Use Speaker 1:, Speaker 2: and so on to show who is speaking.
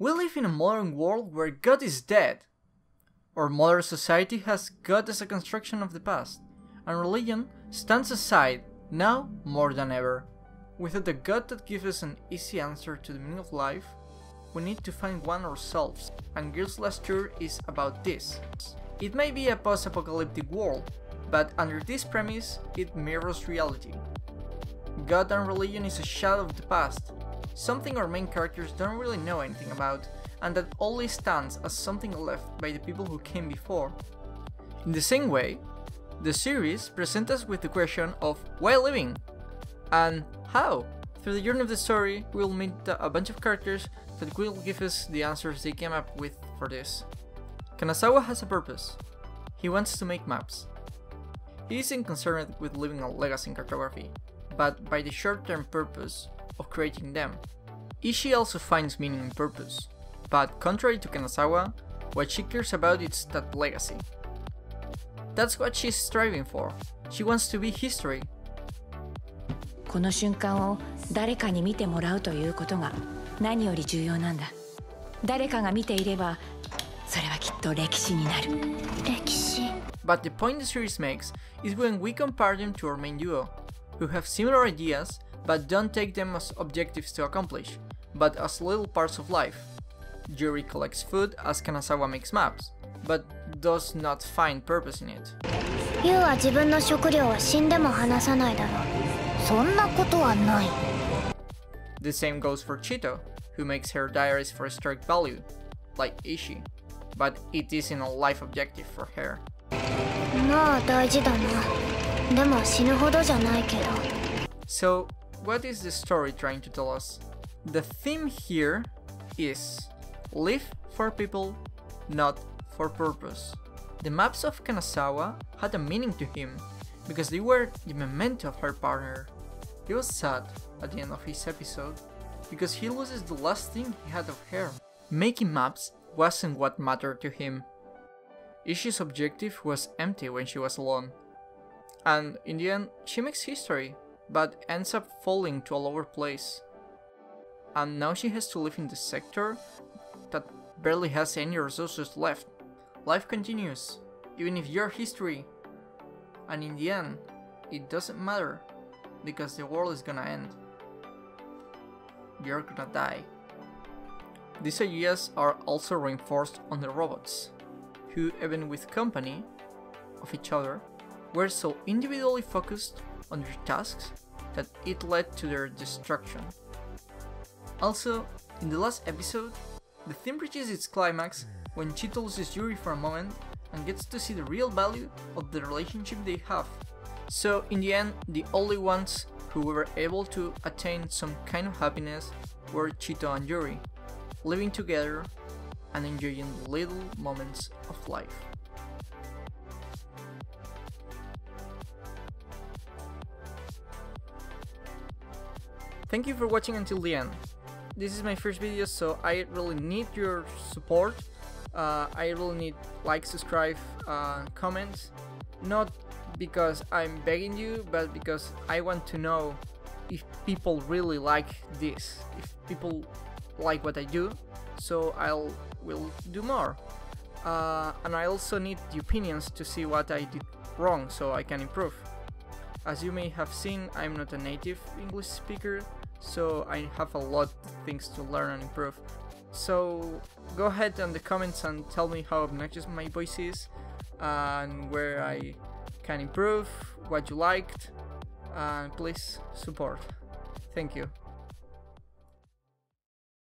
Speaker 1: We live in a modern world where God is dead. Our modern society has God as a construction of the past, and religion stands aside now more than ever. Without a God that gives us an easy answer to the meaning of life, we need to find one ourselves, and Gears Last Tour is about this. It may be a post-apocalyptic world, but under this premise, it mirrors reality. God and religion is a shadow of the past, something our main characters don't really know anything about, and that only stands as something left by the people who came before. In the same way, the series presents us with the question of why living? And how? Through the journey of the story, we'll meet a bunch of characters that will give us the answers they came up with for this. Kanazawa has a purpose. He wants to make maps. He isn't concerned with leaving a legacy in cartography, but by the short-term purpose of creating them. Ishii also finds meaning in purpose, but contrary to Kanazawa, what she cares about is that legacy. That's what she's striving for. She wants to be history.
Speaker 2: この瞬間を誰かに見てもらうということが何より重要なんだ。誰かが見ていれば、それはきっと歴史になる。歴史。
Speaker 1: But the point the series makes is when we compare them to our main duo, who have similar ideas but don't take them as objectives to accomplish, but as little parts of life. Yuri collects food as Kanazawa makes maps, but does not find purpose in it.
Speaker 3: ユウは自分の食料は死んでも離さないだろう。そんなことはない。
Speaker 1: The same goes for Chito, who makes her diaries for historic value, like Ishii, but it isn't a life objective for her.
Speaker 3: まあ大事だな。でも死ぬほどじゃないけど。
Speaker 1: So, what is the story trying to tell us? The theme here is live for people, not for purpose. The maps of Kanazawa had a meaning to him because they were the memento of her partner. He was sad at the end of his episode because he loses the last thing he had of her. Making maps wasn't what mattered to him. Ishii's objective was empty when she was alone. And in the end, she makes history, but ends up falling to a lower place. And now she has to live in the sector that barely has any resources left. Life continues, even if you're history. And in the end, it doesn't matter, because the world is gonna end. You're gonna die. These ideas are also reinforced on the robots, who, even with company of each other, were so individually focused on their tasks that it led to their destruction. Also, in the last episode, the theme reaches its climax when Chito loses Yuri for a moment and gets to see the real value of the relationship they have. So in the end, the only ones who were able to attain some kind of happiness were Chito and Yuri, living together and enjoying the little moments of life. Thank you for watching until the end. This is my first video, so I really need your support. I really need like, subscribe, comments. Not because I'm begging you, but because I want to know if people really like this, if people like what I do, so will do more. And I also need the opinions to see what I did wrong so I can improve. As you may have seen, I'm not a native English speaker, so I have a lot of things to learn and improve. So go ahead in the comments and tell me how obnoxious my voice is and where I can improve, what you liked, and please support. Thank you.